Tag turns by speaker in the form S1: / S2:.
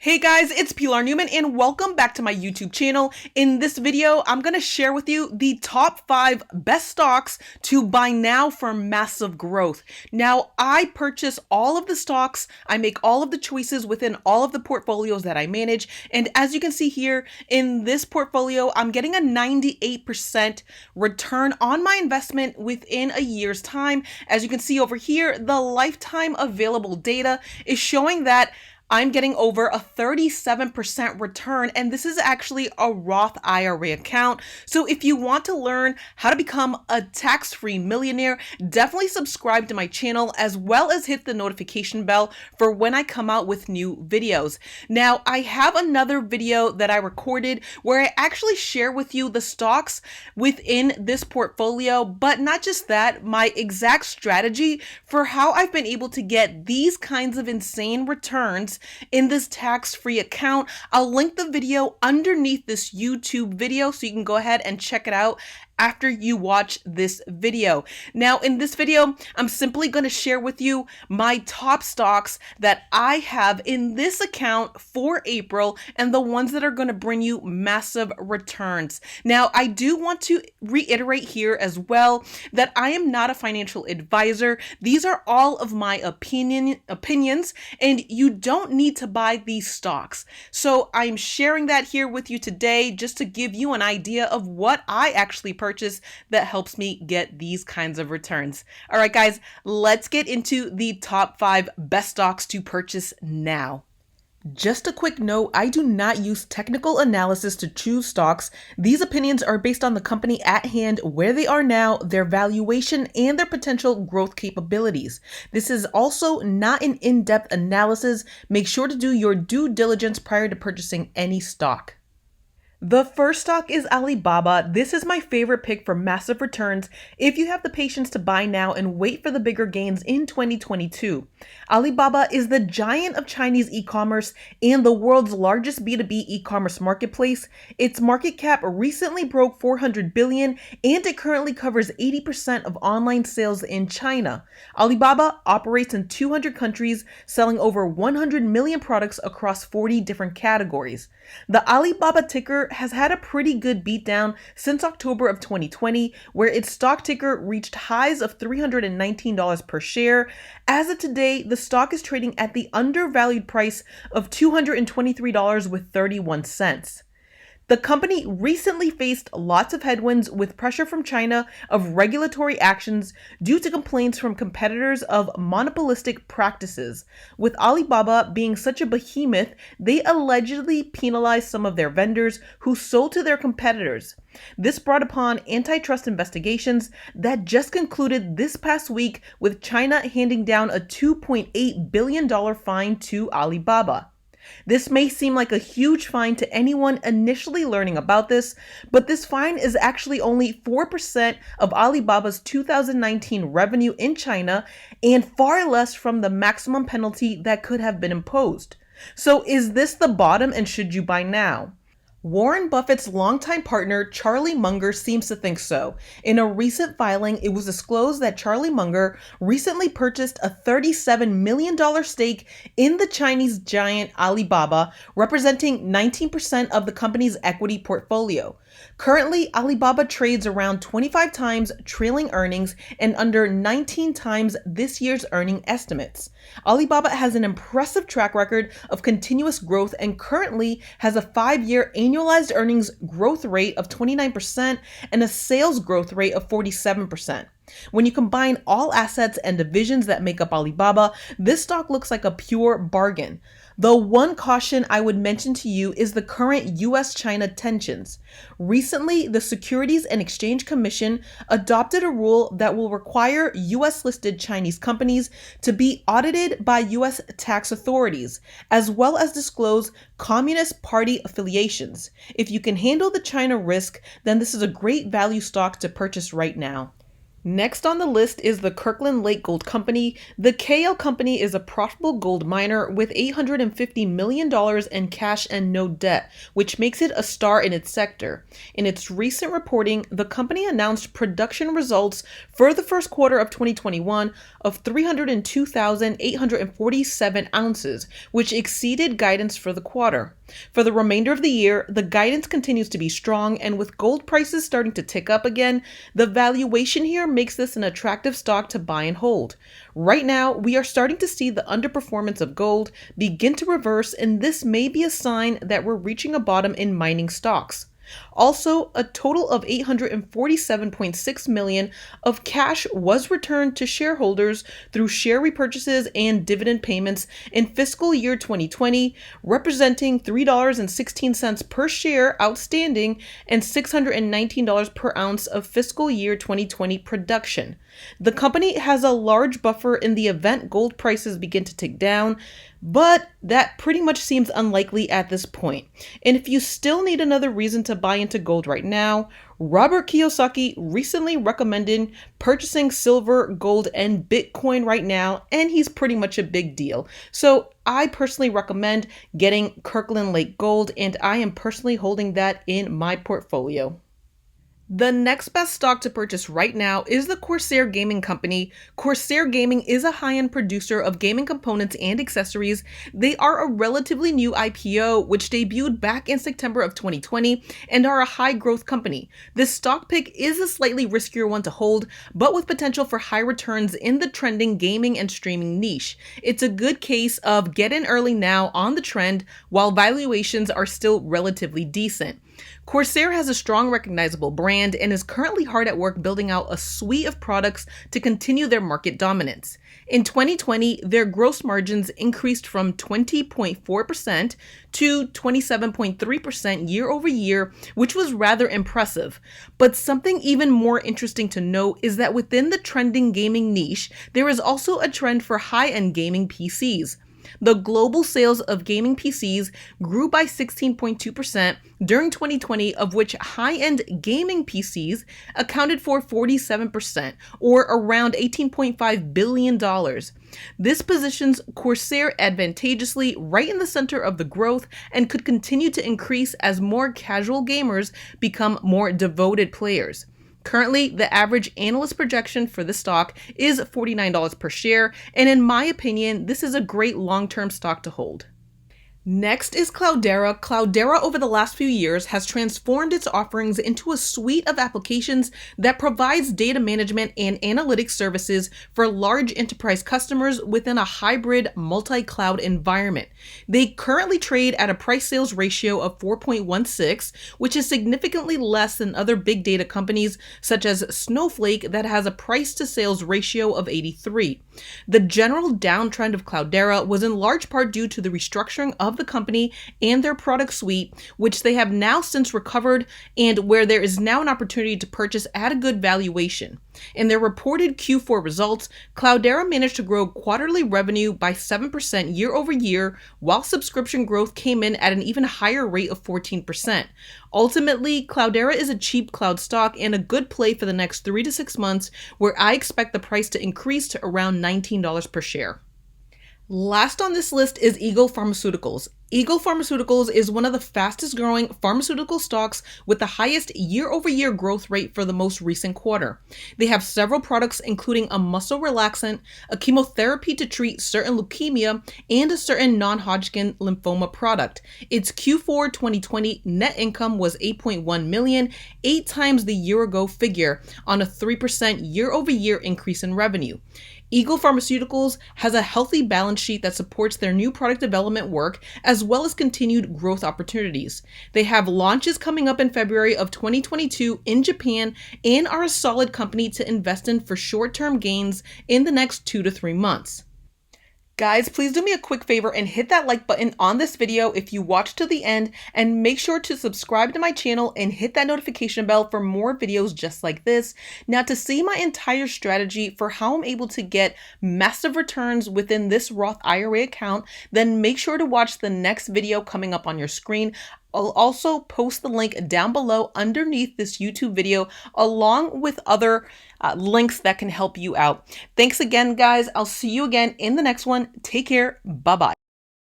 S1: Hey guys, it's Pilar Newman and welcome back to my YouTube channel. In this video, I'm going to share with you the top 5 best stocks to buy now for massive growth. Now, I purchase all of the stocks, I make all of the choices within all of the portfolios that I manage, and as you can see here in this portfolio, I'm getting a 98% return on my investment within a year's time. As you can see over here, the lifetime available data is showing that I'm getting over a 37% return, and this is actually a Roth IRA account. So if you want to learn how to become a tax-free millionaire, definitely subscribe to my channel as well as hit the notification bell for when I come out with new videos. Now, I have another video that I recorded where I actually share with you the stocks within this portfolio, but not just that, my exact strategy for how I've been able to get these kinds of insane returns in this tax-free account. I'll link the video underneath this YouTube video so you can go ahead and check it out after you watch this video. Now, in this video, I'm simply going to share with you my top stocks that I have in this account for April and the ones that are going to bring you massive returns. Now, I do want to reiterate here as well that I am not a financial advisor. These are all of my opinions, and you don't need to buy these stocks. So I'm sharing that here with you today just to give you an idea of what I actually purchase that helps me get these kinds of returns. All right, guys, let's get into the top 5 best stocks to purchase now. Just a quick note, I do not use technical analysis to choose stocks. These opinions are based on the company at hand, where they are now, their valuation, and their potential growth capabilities. This is also not an in-depth analysis. Make sure to do your due diligence prior to purchasing any stock. The first stock is Alibaba. This is my favorite pick for massive returns if you have the patience to buy now and wait for the bigger gains in 2022. Alibaba is the giant of Chinese e-commerce and the world's largest B2B e-commerce marketplace. Its market cap recently broke 400 billion and it currently covers 80% of online sales in China. Alibaba operates in 200 countries, selling over 100 million products across 40 different categories. The Alibaba ticker has had a pretty good beatdown since October of 2020, where its stock ticker reached highs of $319 per share. As of today, the stock is trading at the undervalued price of $223.31. The company recently faced lots of headwinds with pressure from China of regulatory actions due to complaints from competitors of monopolistic practices. With Alibaba being such a behemoth, they allegedly penalized some of their vendors who sold to their competitors. This brought upon antitrust investigations that just concluded this past week, with China handing down a $2.8 billion fine to Alibaba. This may seem like a huge fine to anyone initially learning about this, but this fine is actually only 4% of Alibaba's 2019 revenue in China and far less from the maximum penalty that could have been imposed. So is this the bottom and should you buy now? Warren Buffett's longtime partner, Charlie Munger, seems to think so. In a recent filing, it was disclosed that Charlie Munger recently purchased a $37 million stake in the Chinese giant Alibaba, representing 19% of the company's equity portfolio. Currently, Alibaba trades around 25 times trailing earnings and under 19 times this year's earning estimates. Alibaba has an impressive track record of continuous growth and currently has a 5-year annualized earnings growth rate of 29% and a sales growth rate of 47%. When you combine all assets and divisions that make up Alibaba, this stock looks like a pure bargain. The one caution I would mention to you is the current US-China tensions. Recently, the Securities and Exchange Commission adopted a rule that will require US-listed Chinese companies to be audited by US tax authorities, as well as disclose Communist Party affiliations. If you can handle the China risk, then this is a great value stock to purchase right now. Next on the list is the Kirkland Lake Gold Company. The KL Company is a profitable gold miner with $850 million in cash and no debt, which makes it a star in its sector. In its recent reporting, the company announced production results for the first quarter of 2021 of 302,847 ounces, which exceeded guidance for the quarter. For the remainder of the year, the guidance continues to be strong, and with gold prices starting to tick up again, the valuation here makes this an attractive stock to buy and hold. Right now, we are starting to see the underperformance of gold begin to reverse, and this may be a sign that we're reaching a bottom in mining stocks. Also, a total of $847.6 million of cash was returned to shareholders through share repurchases and dividend payments in fiscal year 2020, representing $3.16 per share outstanding and $619 per ounce of fiscal year 2020 production. The company has a large buffer in the event gold prices begin to tick down, but that pretty much seems unlikely at this point. And if you still need another reason to buy into gold right now, Robert Kiyosaki recently recommended purchasing silver, gold, and Bitcoin right now, and he's pretty much a big deal. So I personally recommend getting Kirkland Lake Gold, and I am personally holding that in my portfolio. The next best stock to purchase right now is the Corsair Gaming Company. Corsair Gaming is a high-end producer of gaming components and accessories. They are a relatively new IPO, which debuted back in September of 2020 and are a high-growth company. This stock pick is a slightly riskier one to hold, but with potential for high returns in the trending gaming and streaming niche. It's a good case of get in early now on the trend while valuations are still relatively decent. Corsair has a strong recognizable brand and is currently hard at work building out a suite of products to continue their market dominance. In 2020, their gross margins increased from 20.4% to 27.3% year over year, which was rather impressive. But something even more interesting to note is that within the trending gaming niche, there is also a trend for high-end gaming PCs. The global sales of gaming PCs grew by 16.2% during 2020, of which high-end gaming PCs accounted for 47%, or around $18.5 billion. This positions Corsair advantageously right in the center of the growth and could continue to increase as more casual gamers become more devoted players. Currently, the average analyst projection for the stock is $49 per share, and in my opinion, this is a great long-term stock to hold. Next is Cloudera. Cloudera over the last few years has transformed its offerings into a suite of applications that provides data management and analytics services for large enterprise customers within a hybrid multi-cloud environment. They currently trade at a price-sales ratio of 4.16, which is significantly less than other big data companies such as Snowflake that has a price-to-sales ratio of 83. The general downtrend of Cloudera was in large part due to the restructuring of the company and their product suite, which they have now since recovered and where there is now an opportunity to purchase at a good valuation. In their reported Q4 results, Cloudera managed to grow quarterly revenue by 7% year over year, while subscription growth came in at an even higher rate of 14%. Ultimately, Cloudera is a cheap cloud stock and a good play for the next 3 to 6 months, where I expect the price to increase to around $19 per share. Last on this list is Eagle Pharmaceuticals. Eagle Pharmaceuticals is one of the fastest growing pharmaceutical stocks with the highest year-over-year growth rate for the most recent quarter. They have several products including a muscle relaxant, a chemotherapy to treat certain leukemia, and a certain non-Hodgkin lymphoma product. Its Q4 2020 net income was $8.1 million, 8 times the year-ago figure on a 3% year-over-year increase in revenue. Eagle Pharmaceuticals has a healthy balance sheet that supports their new product development work as well as continued growth opportunities. They have launches coming up in February of 2022 in Japan and are a solid company to invest in for short-term gains in the next 2 to 3 months. Guys, please do me a quick favor and hit that like button on this video if you watched to the end, and make sure to subscribe to my channel and hit that notification bell for more videos just like this. Now, to see my entire strategy for how I'm able to get massive returns within this Roth IRA account, then make sure to watch the next video coming up on your screen. I'll also post the link down below underneath this YouTube video, along with other links that can help you out. Thanks again, guys. I'll see you again in the next one. Take care. Bye-bye.